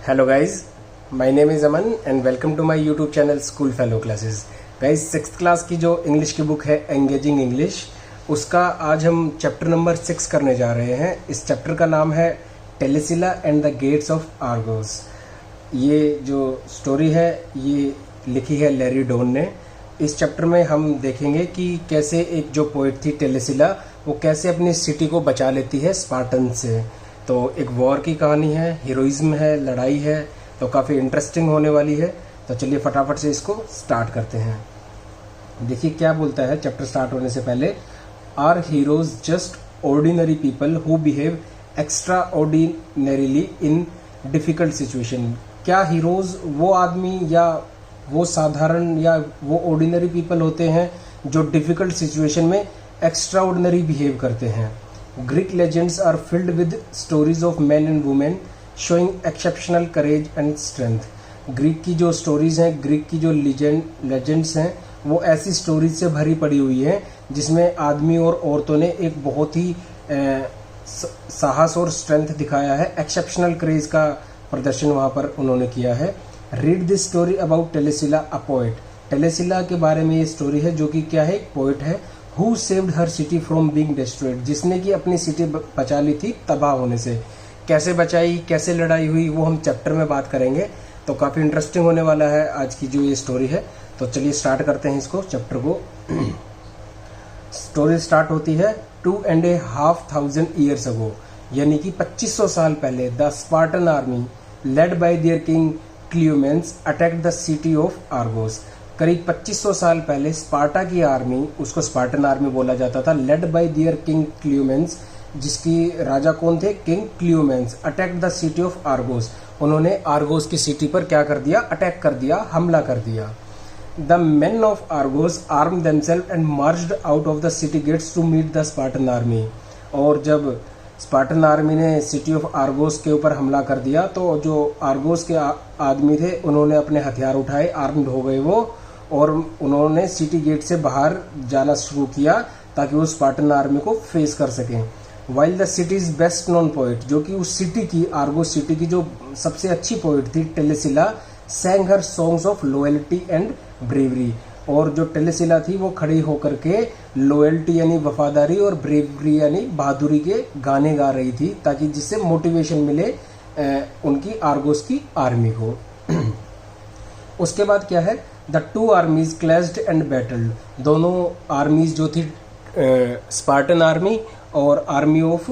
Hello guys, my name is Aman and welcome to my YouTube channel school fellow classes. Guys, 6th class की जो English की book है engaging English, उसका आज हम चैप्टर नंबर 6 करने जा रहे हैं। इस चैप्टर का नाम है Telesilla and the gates of Argos. ये जो स्टोरी है ये लिखी है लैरी डॉन ने। इस चैप्टर में हम देखेंगे कि कैसे एक जो पोइट थी टेलेसिला, वो कैसे अपनी सिटी को बचा लेती है स्पार्टन से। तो एक वॉर की कहानी है, हीरोइज्म है, लड़ाई है, तो काफ़ी इंटरेस्टिंग होने वाली है। तो चलिए फटाफट से इसको स्टार्ट करते हैं। देखिए क्या बोलता है चैप्टर स्टार्ट होने से पहले। Are heroes just ordinary people who behave extra ordinarily in difficult situation. क्या हीरोज वो आदमी या वो साधारण या वो ऑर्डिनरी पीपल होते हैं जो डिफ़िकल्ट सिचुएशन में एक्स्ट्रा ऑर्डिनरी बिहेव करते हैं। Greek legends are filled with stories of men and women showing exceptional courage and strength. Greek की जो स्टोरीज हैं, ग्रीक की जो लेजेंड्स हैं, वो ऐसी स्टोरीज से भरी पड़ी हुई हैं जिसमें आदमी और औरतों ने एक बहुत ही साहस और स्ट्रेंथ दिखाया है। एक्सेप्शनल करेज का प्रदर्शन वहाँ पर उन्होंने किया है। Read this story about Telesilla a poet. Telesilla के बारे में ये स्टोरी है जो कि क्या है, एक पोएट है। Who saved her city from being destroyed? जिसने कि अपनी सिटी बचा ली थी तबाह होने से। कैसे बचाई, कैसे लड़ाई हुई, वो हम चैप्टर में बात करेंगे। तो काफ़ी इंटरेस्टिंग होने वाला है आज की जो ये स्टोरी है। तो चलिए स्टार्ट करते हैं इसको, चैप्टर को। स्टोरी स्टार्ट होती है 2,500 years ago, यानी कि 2500 साल पहले। The Spartan army led by their king Cleomenes attacked the city of Argos. करीब 2500 साल पहले स्पार्टा की आर्मी, उसको स्पार्टन आर्मी बोला जाता था, led by their king Cleomenes, जिसकी राजा कौन थे, king Cleomenes, attack the city of Argos. उन्होंने आर्गोस की सिटी पर क्या कर दिया, अटैक कर दिया, हमला कर दिया। The men of Argos arm themselves and marched out of the city gates to meet the Spartan army. और जब स्पार्टन आर्मी ने सिटी ऑफ आर्गोस के ऊपर हमला कर दिया तो जो आर्गोस के आदमी थे उन्होंने अपने हथियार उठाए, आर्म्ड हो गए वो, और उन्होंने सिटी गेट से बाहर जाना शुरू किया ताकि वो स्पार्टन आर्मी को फेस कर सकें। While the cities best known poet, जो कि उस सिटी की, आर्गोस सिटी की जो सबसे अच्छी पोइट थी, Telesilla, sang her songs of loyalty and bravery. और जो टेलेसिला थी वो खड़ी होकर के लॉयल्टी यानी वफादारी और ब्रेवरी यानी बहादुरी के गाने गा रही थी, ताकि जिससे मोटिवेशन मिले उनकी आर्गोस की आर्मी को। उसके बाद क्या है, the two armies clashed and battled. दोनों आर्मीज जो थी, स्पार्टन आर्मी और आर्मी ऑफ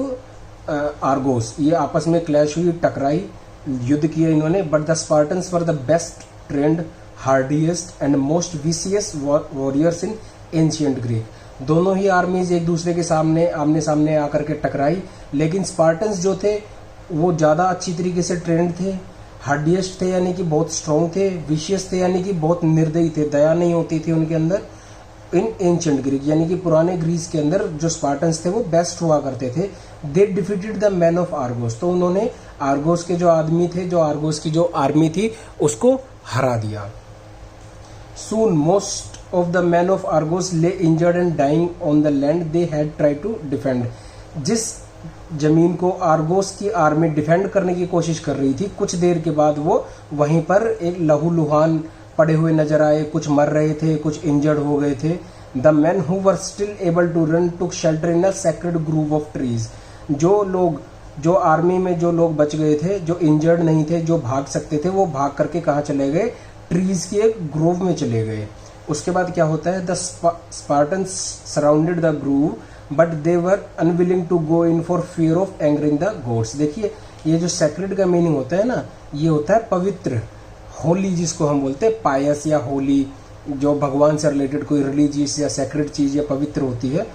आर्गोस, ये आपस में क्लैश हुई, टकराई, युद्ध किया इन्होंने। But the Spartans were the best trained, hardiest and most vicious warriors in ancient Greek. दोनों ही आर्मीज एक दूसरे के सामने आमने सामने आकर के टकराई, लेकिन स्पार्टन्स जो थे वो ज़्यादा अच्छी तरीके से ट्रेंड थे, हार्डिएस्ट थे यानी कि बहुत स्ट्रॉन्ग थे, विशियस थे यानी कि बहुत निर्दयी थे, दया नहीं होती थी उनके अंदर। इन एंशिएंट ग्रीक यानी कि पुराने ग्रीस के अंदर जो स्पार्टन्स थे वो बेस्ट हुआ करते थे। They defeated the man of Argos, तो उन्होंने आर्गोस के जो आदमी थे, जो आर्गोस की जो आर्मी थी, उसको हरा दिया। Soon most of the men of Argos lay injured and dying on the land they had tried to defend. जिस जमीन को आर्गोस की आर्मी डिफेंड करने की कोशिश कर रही थी, कुछ देर के बाद वो वहीं पर एक लहूलुहान पड़े हुए नजर आए, कुछ मर रहे थे, कुछ इंजर्ड हो गए थे। The man who were still able to run took shelter in a sacred grove of trees. जो आर्मी में जो लोग बच गए थे, जो इंजर्ड नहीं थे, जो भाग सकते थे, वो भाग करके कहाँ चले गए, ट्रीज की एक ग्रोव में चले गए। उसके बाद क्या होता है, the Spartans surrounded the grove but they were unwilling to go in for fear of angering the gods. देखिए ये जो सेक्रेड का मीनिंग होता है ना, ये होता है पवित्र, होली जिसको हम बोलते हैं, पायस या होली, जो भगवान से रिलेटेड कोई रिलीजियस या सेक्रेड चीज या पवित्र होती है।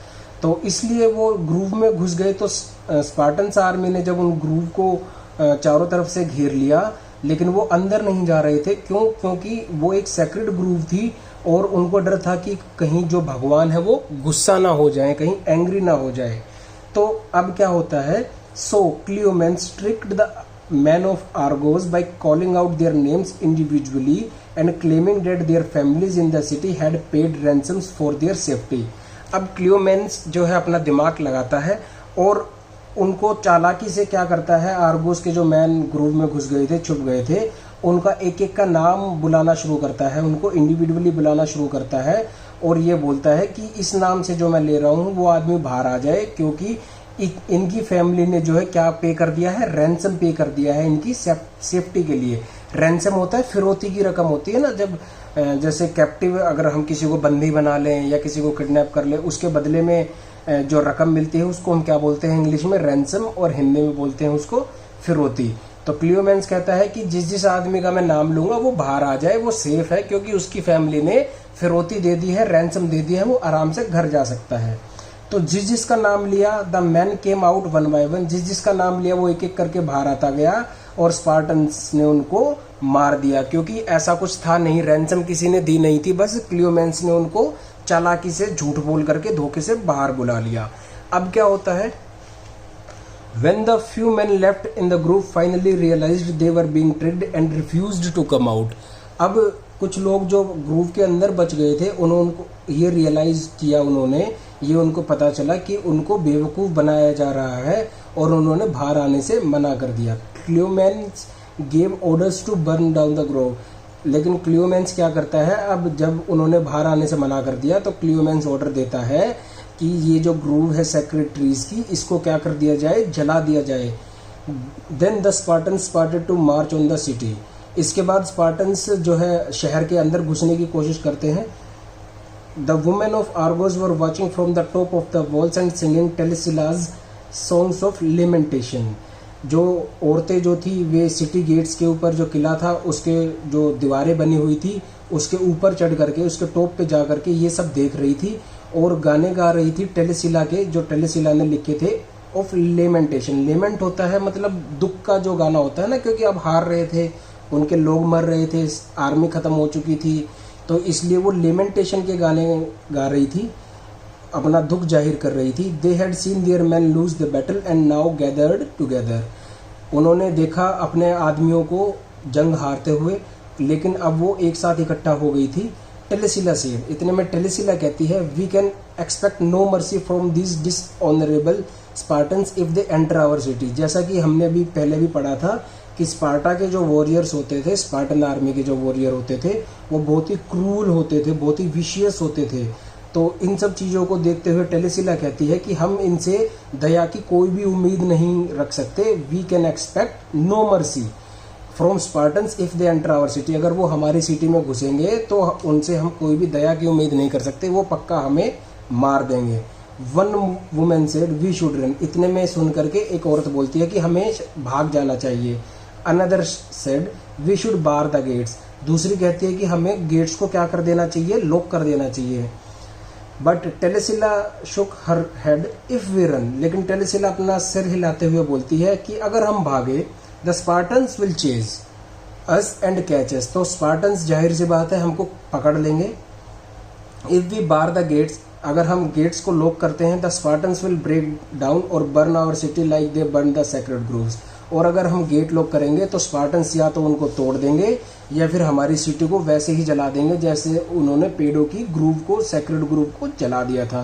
तो इसलिए वो ग्रूव में घुस गए। तो स्पार्टन्स आर्मी ने जब उन ग्रूव को चारों तरफ से घेर लिया, लेकिन वो अंदर नहीं जा रहे थे। क्यों? क्योंकि वो एक सेक्रेड ग्रूव थी और उनको डर था कि कहीं जो भगवान है वो गुस्सा ना हो जाए, कहीं एंग्री ना हो जाए। तो अब क्या होता है, so Cleomenes tricked the man of Argos by calling out their names individually and claiming that their families in the city had paid ransoms for their safety. अब क्लियोमेंस जो है अपना दिमाग लगाता है और उनको चालाकी से क्या करता है, आर्गोस के जो मैन ग्रुप में घुस गए थे, छुप गए थे, उनका एक एक का नाम बुलाना शुरू करता है, उनको इंडिविजुअली बुलाना शुरू करता है और ये बोलता है कि इस नाम से जो मैं ले रहा हूँ वो आदमी बाहर आ जाए, क्योंकि इनकी फैमिली ने जो है क्या पे कर दिया है, रैंसम पे कर दिया है इनकी सेफ्टी के लिए। रैंसम होता है फिरौती की रकम होती है ना, जब जैसे कैप्टिव अगर हम किसी को बंदी बना लें या किसी को किडनैप कर लें, उसके बदले में जो रकम मिलती है उसको हम क्या बोलते हैं इंग्लिश में, रैंसम, और हिंदी में बोलते हैं उसको फिरौती। तो क्लियोमेंस कहता है कि जिस जिस आदमी का मैं नाम लूंगा वो बाहर आ जाए, वो सेफ है, क्योंकि उसकी फैमिली ने फिरौती दे दी है, रैंसम दे दी है, वो आराम से घर जा सकता है। तो जिस जिसका नाम लिया, the man came out one by one, जिस जिसका नाम लिया वो एक एक करके बाहर आता गया और स्पार्टन्स ने उनको मार दिया, क्योंकि ऐसा कुछ था नहीं, रैंसम किसी ने दी नहीं थी, बस क्लियोमेंस ने उनको चालाकी से झूठ बोल करके धोखे से बाहर बुला लिया। अब क्या होता है, When the few men left in the group finally realized they were being tricked and refused to come out, अब कुछ लोग जो ग्रुप के अंदर बच गए थे उन्होंने ये रियलाइज किया, उन्होंने ये उनको पता चला कि उनको बेवकूफ़ बनाया जा रहा है और उन्होंने बाहर आने से मना कर दिया। Cleomenes gave orders to burn down the grove, लेकिन क्लियोमेंस क्या करता है, अब जब उन्होंने बाहर आने से मना कर दिया तो क्लियोमेंस ऑर्डर देता है कि ये जो ग्रूव है सेक्रेट ट्रीज की, इसको क्या कर दिया जाए, जला दिया जाए। Then the Spartans started to march on the city, इसके बाद स्पार्टन्स जो है शहर के अंदर घुसने की कोशिश करते हैं। The women of Argos were watching from the top of the walls and singing Telesilla's songs of lamentation, जो औरतें जो थी वे सिटी गेट्स के ऊपर जो किला था उसके जो दीवारें बनी हुई थी उसके ऊपर चढ़ करके उसके टॉप पे जा करके ये सब देख रही थी और गाने गा रही थी टेलिसिला के, जो टेलिसिला ने लिखे थे, ऑफ लेमेंटेशन। लेमेंट होता है मतलब दुख का जो गाना होता है ना, क्योंकि अब हार रहे थे, उनके लोग मर रहे थे, आर्मी खत्म हो चुकी थी, तो इसलिए वो लेमेंटेशन के गाने गा रही थी, अपना दुख जाहिर कर रही थी। They had seen their men lose the battle and now gathered together, उन्होंने देखा अपने आदमियों को जंग हारते हुए, लेकिन अब वो एक साथ इकट्ठा हो गई थी। टेलिसिला से इतने में टेलिसिला कहती है, we can expect no mercy from this dishonourable Spartans if they enter our city, जैसा कि हमने भी पहले भी पढ़ा था कि स्पार्टा के जो वॉरियर्स होते थे, स्पार्टन आर्मी के जो वॉरियर होते थे, वो बहुत ही क्रूल होते थे, बहुत ही विशियस होते थे। तो इन सब चीज़ों को देखते हुए टेलिसिला कहती है कि हम इनसे दया की कोई भी उम्मीद नहीं रख सकते। We can expect no mercy from Spartans if they enter our city, अगर वो हमारी सिटी में घुसेंगे तो उनसे हम कोई भी दया की उम्मीद नहीं कर सकते, वो पक्का हमें मार देंगे। One women said we should run, इतने में सुन करके एक औरत बोलती है कि हमें भाग जाना चाहिए। Another said we should bar the gates, दूसरी कहती है कि हमें गेट्स को क्या कर देना चाहिए, लॉक कर देना चाहिए। But Telesilla shook her head if we run, लेकिन टेलिसिला अपना सिर हिलाते हुए बोलती है कि अगर हम भागे the Spartans will chase us and catch us, तो स्पार्टन्स जाहिर सी बात है हमको पकड़ लेंगे। If we bar the gates, अगर हम गेट्स को लॉक करते हैं, the Spartans will break down और burn our city like they burn the sacred groves, और अगर हम गेट लॉक करेंगे तो स्पार्टन्स या तो उनको तोड़ देंगे या फिर हमारी सिटी को वैसे ही जला देंगे जैसे उन्होंने पेड़ों की ग्रूव को, सेक्रेड ग्रूव को जला दिया था।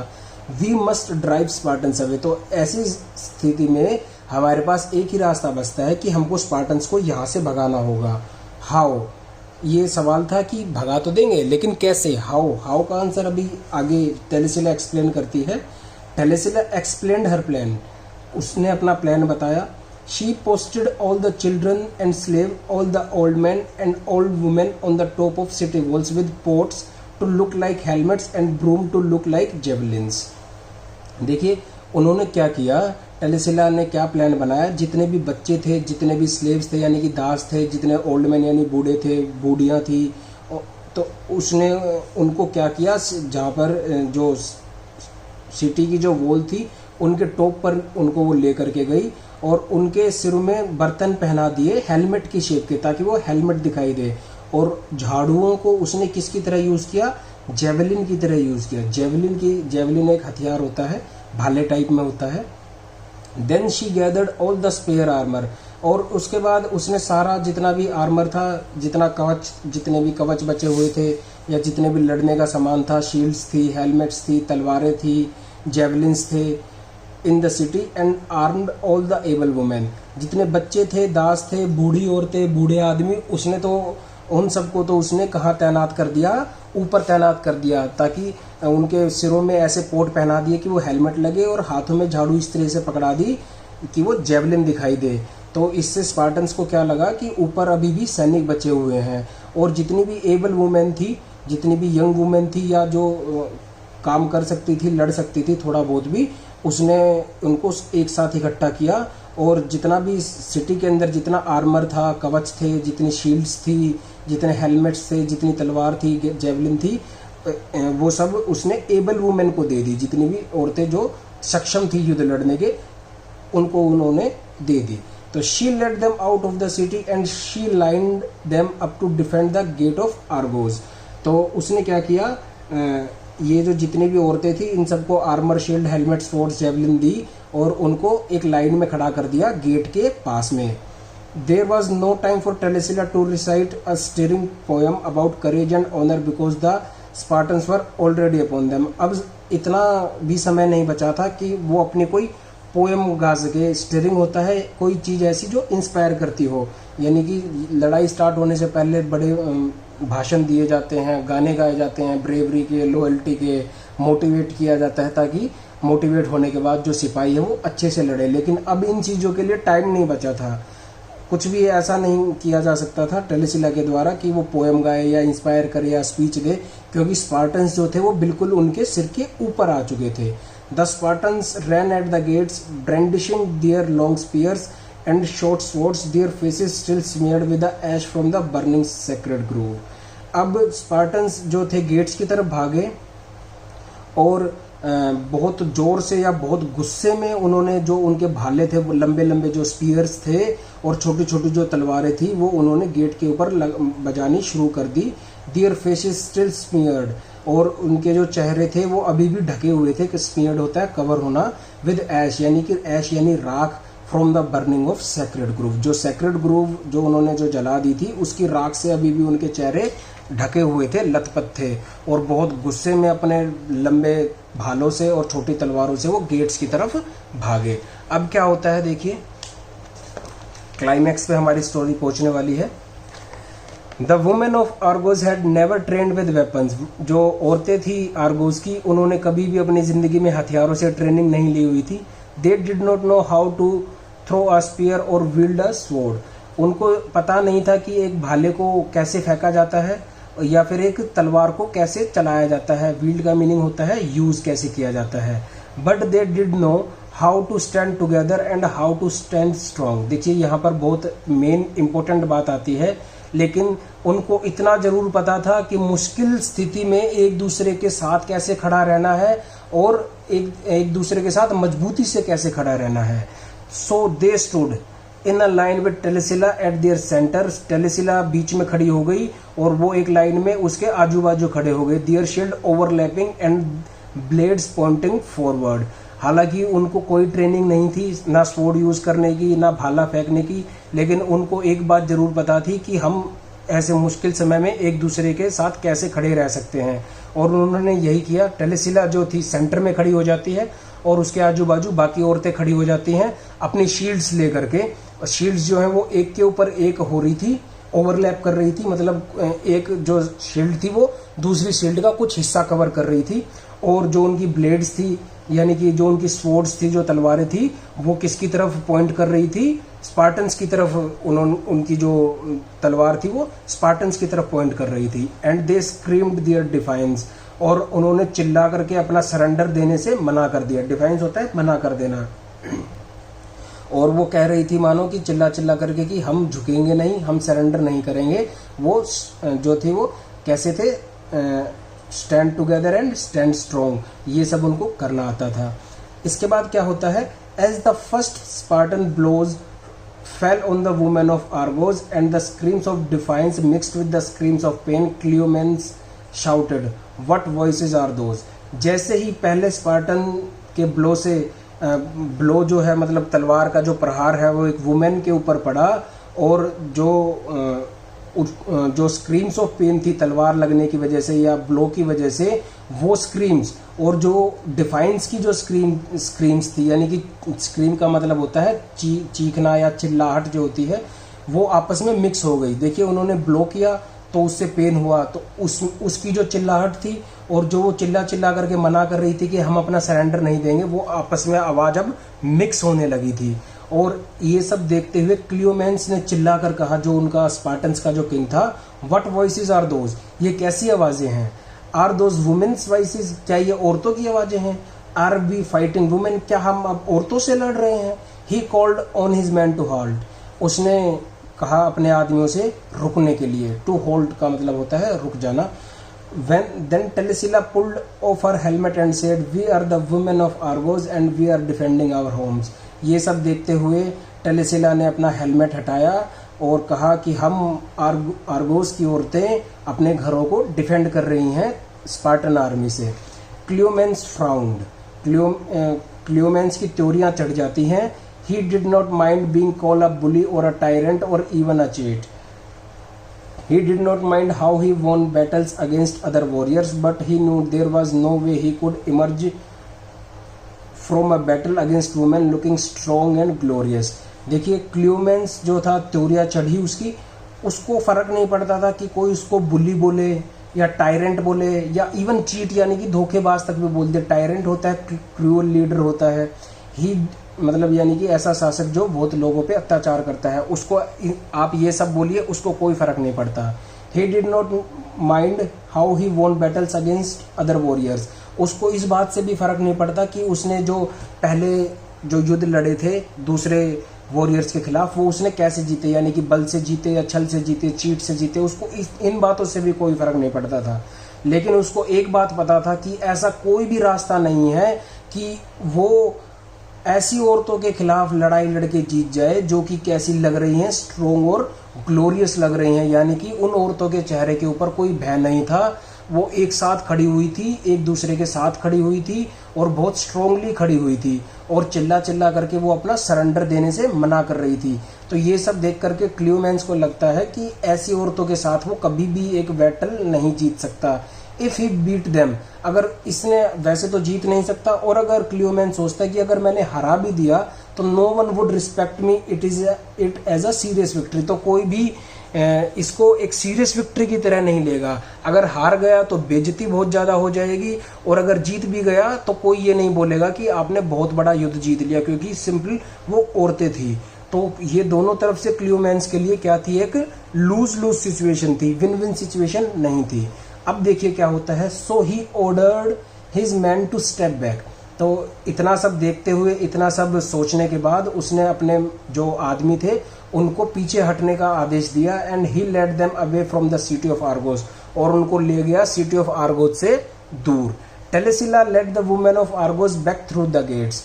We must drive Spartans away, तो ऐसी स्थिति में हमारे पास एक ही रास्ता बचता है कि हमको स्पार्टन्स को यहाँ से भगाना होगा। हाउ, ये सवाल था कि भगा तो देंगे लेकिन कैसे, हाउ का आंसर अभी आगे टेलिसिला एक्सप्लेन करती है। टेलिसिला एक्सप्लेन्ड हर प्लान, उसने अपना प्लान बताया। She posted all the children and slave, all the old men and old women on the top of city walls with pots to look like helmets and broom to look like javelins. देखिए उन्होंने क्या किया, टेलिसिला ने क्या plan बनाया, जितने भी बच्चे थे, जितने भी स्लेव्स थे यानी कि दास थे, जितने ओल्ड मैन यानी बूढ़े थे, बूढ़ियाँ थी, तो उसने उनको क्या किया, जहाँ पर जो सिटी की जो वॉल थी उनके टॉप पर उनको वो ले करके गई और उनके सिरों में बर्तन पहना दिए हेलमेट की शेप के, ताकि वो हेलमेट दिखाई दे। और झाड़ुओं को उसने किसकी तरह यूज़ किया, जेवलिन की तरह यूज़ किया। जेवलिन एक हथियार होता है, भाले टाइप में होता है। Then she gathered all the spare armour, और उसके बाद उसने सारा जितना भी आर्मर था, जितना कवच, जितने भी कवच बचे हुए थे या जितने भी लड़ने का सामान था, शील्ड्स थी, हेलमेट्स थी, तलवारें थी, जेवलिन्स थे, इन the city and armed all the able women. जितने बच्चे थे, दास थे, बूढ़ी औरतें, बूढ़े आदमी, उसने तो उन सबको तो उसने कहाँ तैनात कर दिया, ऊपर तैनात कर दिया, ताकि उनके सिरों में ऐसे पोट पहना दिए कि वो हेलमेट लगे और हाथों में झाड़ू इस तरह से पकड़ा दी कि वो जेवलिन दिखाई दे। तो इससे स्पार्टन्स को क्या लगा कि ऊपर अभी भी सैनिक बचे हुए हैं। और जितनी भी एबल वुमेन थी, जितनी भी यंग वुमेन थी या जो काम कर सकती थी, लड़ सकती थी थोड़ा बहुत भी, उसने उनको एक साथ इकट्ठा किया। और जितना भी सिटी के अंदर जितना आर्मर था, कवच थे, जितनी शील्ड्स थी, जितने हेलमेट्स थे, जितनी तलवार थी, जेवलिन थी, वो सब उसने एबल वुमेन को दे दी। जितनी भी औरतें जो सक्षम थी युद्ध लड़ने के, उनको उन्होंने दे दी। तो she let them out of the city and she lined them up to defend the gate of Argos. तो उसने क्या किया, ये जो जितनी भी औरतें थी, इन सबको armour, shield, helmet, swords, javelin दी और उनको एक लाइन में खड़ा कर दिया गेट के पास में। There was no time for Telesilla to recite a stirring poem about courage and honour because the Spartans were already upon them. अब इतना भी समय नहीं बचा था कि वो अपनी कोई पोएम गा सके। स्टीरिंग होता है कोई चीज़ ऐसी जो इंस्पायर करती हो, यानी कि लड़ाई स्टार्ट होने से पहले बड़े भाषण दिए जाते हैं, गाने गाए जाते हैं, ब्रेवरी के, लॉयल्टी के, मोटिवेट किया जाता है, ताकि मोटिवेट होने के बाद जो सिपाही है वो अच्छे से लड़े। लेकिन अब इन चीज़ों के लिए टाइम नहीं बचा था, कुछ भी ऐसा नहीं किया जा सकता था टेलेसिला के द्वारा कि वो पोएम गाए या इंस्पायर करे या स्पीच दे, क्योंकि स्पार्टन्स जो थे वो बिल्कुल उनके सिर के ऊपर आ चुके थे। The Spartans ran at the gates brandishing their long spears and short swords, their faces still smeared with the ash from the burning sacred grove. अब स्पार्टन्स जो थे गेट्स की तरफ भागे और बहुत जोर से या बहुत गुस्से में उन्होंने जो उनके भाले थे, लंबे लंबे जो स्पीयर्स थे और छोटी छोटी जो तलवारें थी, वो उन्होंने गेट के ऊपर बजानी शुरू कर दी। देयर फेसेस स्टिल स्मीयर्ड, और उनके जो चेहरे थे वो अभी भी ढके हुए थे, कि स्मीयर्ड होता है कवर होना, विद ऐश यानी कि ऐश यानी राख, from the burning of sacred groove. जो सेक्रेड ग्रूव जो उन्होंने जो जला दी थी, उसकी राख से अभी भी उनके चेहरे ढके हुए थे, लथपथ थे, और बहुत गुस्से में अपने लंबे भालों से और छोटी तलवारों से वो गेट्स की तरफ भागे। अब क्या होता है देखिए, क्लाइमैक्स पे हमारी स्टोरी पहुंचने वाली है। The women of Argos had never trained with weapons. जो औरतें थी आर्गोस की, उन्होंने कभी भी अपनी जिंदगी में हथियारों से ट्रेनिंग नहीं ली हुई थी। They did not know how to throw a spear और विल्ड अ स्वॉर्ड। उनको पता नहीं था कि एक भाले को कैसे फेंका जाता है या फिर एक तलवार को कैसे चलाया जाता है। विल्ड का मीनिंग होता है यूज, कैसे किया जाता है। But they did know how to stand together and how to stand strong. देखिए यहाँ पर बहुत मेन इंपॉर्टेंट बात आती है, लेकिन उनको इतना जरूर पता था कि मुश्किल स्थिति में एक दूसरे के साथ कैसे खड़ा रहना है और एक दूसरे के साथ मजबूती से कैसे खड़ा रहना है। So they stood in a line with Telesilla at their centre. Telesilla बीच में खड़ी हो गई और वो एक लाइन में उसके आजू बाजू खड़े हो गए। Their shield overlapping and blades pointing forward. हालांकि उनको कोई ट्रेनिंग नहीं थी, ना स्वॉर्ड यूज करने की, ना भाला फेंकने की, लेकिन उनको एक बात जरूर पता थी कि हम ऐसे मुश्किल समय में एक दूसरे के साथ कैसे खड़े रह सकते हैं, और उन्होंने यही किया। टेलेसिला जो थी सेंटर में खड़ी हो जाती है और उसके आजू बाजू बाकी औरतें खड़ी हो जाती हैं अपनी शील्ड्स लेकर के। शील्ड्स जो है वो एक के ऊपर एक हो रही थी, ओवरलैप कर रही थी, मतलब एक जो शील्ड थी वो दूसरी शील्ड का कुछ हिस्सा कवर कर रही थी। और जो उनकी ब्लेड्स थी, यानी कि जो उनकी स्वॉर्ड्स थी, जो तलवारें थी, वो किसकी तरफ पॉइंट कर रही थी? स्पार्टन्स की तरफ। उनकी जो तलवार थी वो स्पार्टन्स की तरफ पॉइंट कर रही थी। And they screamed their defiance, और उन्होंने चिल्ला करके अपना सरेंडर देने से मना कर दिया। डिफाइंस होता है मना कर देना। और वो कह रही थी मानो कि चिल्ला चिल्ला करके कि हम झुकेंगे नहीं, हम सरेंडर नहीं करेंगे। वो जो थी वो कैसे थे, stand together and stand strong, ये सब उनको करना आता था। इसके बाद क्या होता है, as the first Spartan blows fell on the women of Argos and the screams of defiance mixed with the screams of pain, Cleomenes shouted what voices are those. जैसे ही पहले स्पार्टन के ब्लो से ब्लो जो है मतलब तलवार का जो प्रहार है वो एक वुमेन के ऊपर पड़ा, और जो जो स्क्रीम्स ऑफ पेन थी तलवार लगने की वजह से या ब्लो की वजह से, वो स्क्रीम्स और जो डिफाइंस की जो स्क्रीम्स थी, यानी कि स्क्रीम का मतलब होता है चीखना या चिल्लाहट जो होती है, वो आपस में मिक्स हो गई। देखिए उन्होंने ब्लो किया तो उससे पेन हुआ, तो उसकी जो चिल्लाहट थी और जो वो चिल्ला करके मना कर रही थी कि हम अपना सरेंडर नहीं देंगे, वो आपस में आवाज अब मिक्स होने लगी थी। और ये सब देखते हुए क्लियोमेंस ने चिल्ला कर कहा, जो उनका स्पार्टन्स का जो किंग था, व्हाट वॉइसेस आर दोज, ये कैसी आवाजें हैं। आर दोज वुमेन्स वॉइसेस, क्या ये औरतों की आवाजें हैं। आर वी फाइटिंग वुमेन, क्या हम अब औरतों से लड़ रहे हैं। He called on his man to halt, उसने कहा अपने आदमियों से रुकने के लिए। टू होल्ड का मतलब होता है रुक जाना। Then Telesilla pulled off her helmet and said, "We are the women of Argos and we are defending our homes." ये सब देखते हुए टेलेसिला ने अपना हेलमेट हटाया और कहा कि हम आर्गोस की औरतें अपने घरों को डिफेंड कर रही हैं स्पार्टन आर्मी से। क्लियोमेंस फ्राउंड, क्लियोमेंस की त्योरियां चढ़ जाती हैं। He did not mind being called a bully or a tyrant or even a cheat. He did not mind how he won battles against other warriors, but he knew there was no way he could emerge from a battle against women looking strong and glorious. देखिए क्लियोमेंस जो था, त्योरिया चढ़ी उसको फर्क नहीं पड़ता था कि कोई उसको बुली बोले या टायरेंट बोले या इवन चीट यानी कि धोखेबाज तक भी बोल दे। टायरेंट होता है क्रूअल लीडर होता है, ही मतलब यानी कि ऐसा शासक जो बहुत लोगों पे अत्याचार करता है, उसको आप ये सब बोलिए, उसको कोई फर्क नहीं पड़ता। He did not mind how he won battles against other warriors, उसको इस बात से भी फर्क नहीं पड़ता कि उसने जो पहले जो युद्ध लड़े थे दूसरे वॉरियर्स के खिलाफ, वो उसने कैसे जीते, यानी कि बल से जीते या छल से जीते, चीट से जीते, उसको इन बातों से भी कोई फर्क नहीं पड़ता था। लेकिन उसको एक बात पता था कि ऐसा कोई भी रास्ता नहीं है कि वो ऐसी औरतों के खिलाफ लड़ाई लड़के जीत जाए जो कि कैसी लग रही हैं, स्ट्रोंग और ग्लोरियस लग रही हैं। यानी कि उन औरतों के चेहरे के ऊपर कोई भय नहीं था, वो एक साथ खड़ी हुई थी, एक दूसरे के साथ खड़ी हुई थी और बहुत स्ट्रोंगली खड़ी हुई थी और चिल्ला करके वो अपना सरेंडर देने से मना कर रही थी। तो ये सब देख करके क्लियोमेंस को लगता है कि ऐसी औरतों के साथ वो कभी भी एक बैटल नहीं जीत सकता। इफ ही बीट देम, अगर इसने वैसे तो जीत नहीं सकता, और अगर क्लियोमेंस सोचता है कि अगर मैंने हरा भी दिया तो no one would respect me it as a serious victory, तो कोई भी इसको एक सीरियस विक्ट्री की तरह नहीं लेगा। अगर हार गया तो बेइज्जती बहुत ज्यादा हो जाएगी, और अगर जीत भी गया तो कोई ये नहीं बोलेगा कि आपने बहुत बड़ा युद्ध जीत लिया, क्योंकि सिंपल वो औरतें थी। तो ये दोनों तरफ से क्लियोमेंस के लिए क्या थी, एक लूज सिचुएशन थी, विन विन सिचुएशन नहीं थी। अब देखिए क्या होता है। So he ordered his man to step back, तो इतना सब देखते हुए, इतना सब सोचने के बाद उसने अपने जो आदमी थे उनको पीछे हटने का आदेश दिया। And he led them away from the city of Argos, और उनको ले गया सिटी ऑफ आर्गोस से दूर। Telesilla led the women of Argos back through the gates,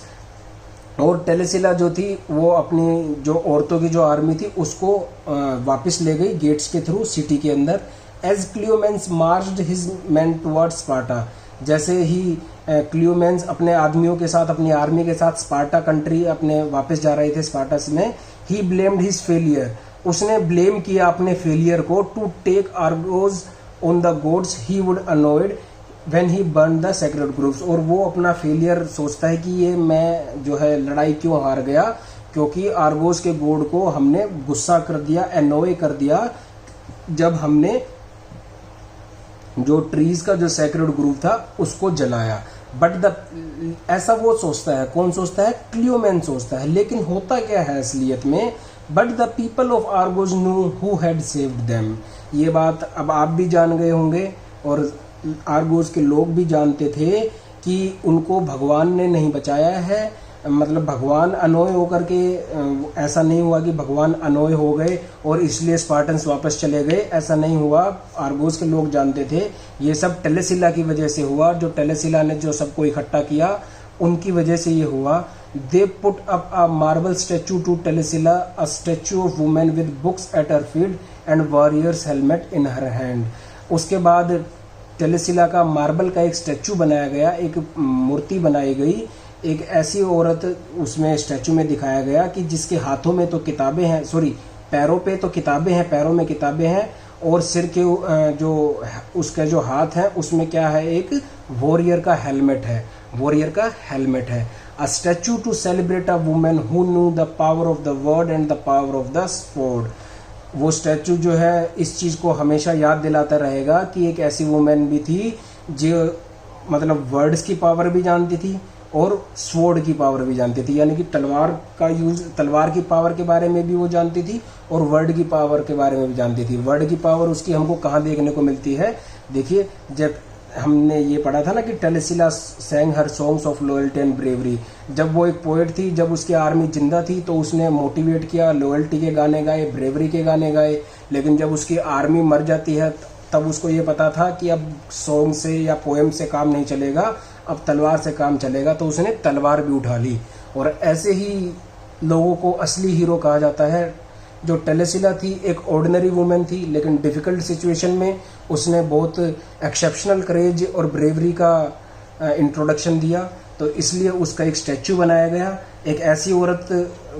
और टेलेसिला जो थी वो अपनी जो औरतों की जो आर्मी थी उसको वापस ले गई गेट्स के थ्रू सिटी के अंदर। As Cleomenes marched his man towards Sparta, जैसे ही क्लियोमेंस अपने आदमियों के साथ, अपनी आर्मी के साथ स्पार्टा कंट्री अपने वापस जा रहे थे स्पार्टा में, ही ब्लेम्ड हिज फेलियर, उसने ब्लेम किया अपने फेलियर को। To take Argos on the gods he would annoyed when he burn the sacred groups, और वो अपना फेलियर सोचता है कि ये मैं जो है लड़ाई क्यों हार गया, क्योंकि आर्गोस के गोड को हमने गुस्सा कर दिया, एनॉय कर दिया, जब हमने जो ट्रीज का जो सेक्रेड ग्रुप था उसको जलाया। बट द ऐसा वो सोचता है, कौन सोचता है, क्लियोमेंस सोचता है। लेकिन होता क्या है असलियत में, but the people of Argos knew who had saved them, ये बात अब आप भी जान गए होंगे और आर्गोस के लोग भी जानते थे कि उनको भगवान ने नहीं बचाया है। मतलब भगवान अनोय होकर के, ऐसा नहीं हुआ कि भगवान अनोय हो गए और इसलिए स्पार्टन्स वापस चले गए, ऐसा नहीं हुआ। आर्गोस के लोग जानते थे ये सब टेलेसिला की वजह से हुआ, जो टेलेसिला ने जो सबको इकट्ठा किया उनकी वजह से ये हुआ। They put up a marble statue to Telesilla, a statue of women with books at her feet and warrior's helmet in her hand. उसके बाद टेलेसिला का मार्बल का एक स्टेचू बनाया गया, एक मूर्ति बनाई गई, एक ऐसी औरत उसमें स्टैचू में दिखाया गया कि जिसके हाथों में तो किताबें हैं, सॉरी पैरों पे तो किताबें हैं, पैरों में किताबें हैं, और सिर के जो उसका जो हाथ है उसमें क्या है, एक वॉरियर का हेलमेट है, वॉरियर का हेलमेट है। A statue to celebrate a women who knew the power of the word and the power of the sword. वो स्टैचू जो है इस चीज को हमेशा याद दिलाता रहेगा कि एक ऐसी वुमेन भी थी जो मतलब वर्ड्स की पावर भी जानती थी और स्वॉर्ड की पावर भी जानती थी, यानी कि तलवार का यूज, तलवार की पावर के बारे में भी वो जानती थी और वर्ड की पावर के बारे में भी जानती थी। वर्ड की पावर उसकी हमको कहाँ देखने को मिलती है, देखिए जब हमने ये पढ़ा था ना कि Telesilla sang her songs of loyalty and bravery. जब वो एक पोएट थी, जब उसकी आर्मी जिंदा थी तो उसने मोटिवेट किया, लॉयल्टी के गाने गाए, ब्रेवरी के गाने गाए। लेकिन जब उसकी आर्मी मर जाती है तब उसको ये पता था कि अब सॉन्ग से या पोएम से काम नहीं चलेगा, अब तलवार से काम चलेगा, तो उसने तलवार भी उठा ली। और ऐसे ही लोगों को असली हीरो कहा जाता है। जो टेलेसिला थी एक ऑर्डिनरी वुमेन थी, लेकिन डिफ़िकल्ट सिचुएशन में उसने बहुत एक्सेप्शनल करेज और ब्रेवरी का इंट्रोडक्शन दिया, तो इसलिए उसका एक स्टैचू बनाया गया। एक ऐसी औरत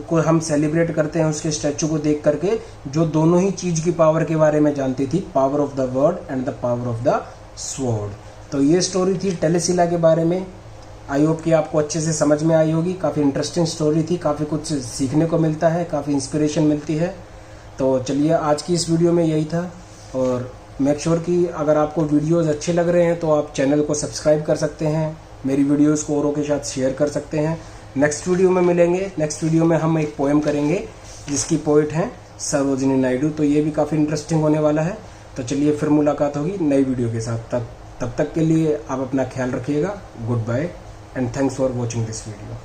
को हम सेलिब्रेट करते हैं उसके स्टैचू को देख करके जो दोनों ही चीज़ की पावर के बारे में जानती थी, power of the word and the power of the sword. तो ये स्टोरी थी टेलेसिला के बारे में। आई होप कि आपको अच्छे से समझ में आई होगी। काफ़ी इंटरेस्टिंग स्टोरी थी, काफ़ी कुछ सीखने को मिलता है, काफ़ी इंस्पिरेशन मिलती है। तो चलिए आज की इस वीडियो में यही था, और मेक श्योर कि अगर आपको वीडियोस अच्छे लग रहे हैं तो आप चैनल को सब्सक्राइब कर सकते हैं, मेरी वीडियोस को औरों के साथ शेयर कर सकते हैं। नेक्स्ट वीडियो में मिलेंगे। नेक्स्ट वीडियो में हम एक पोएम करेंगे जिसकी पोइट हैं सरोजिनी नायडू, तो ये भी काफ़ी इंटरेस्टिंग होने वाला है। तो चलिए फिर मुलाकात होगी नई वीडियो के साथ। तब तक के लिए आप अपना ख्याल रखिएगा। Good bye and thanks for watching this video.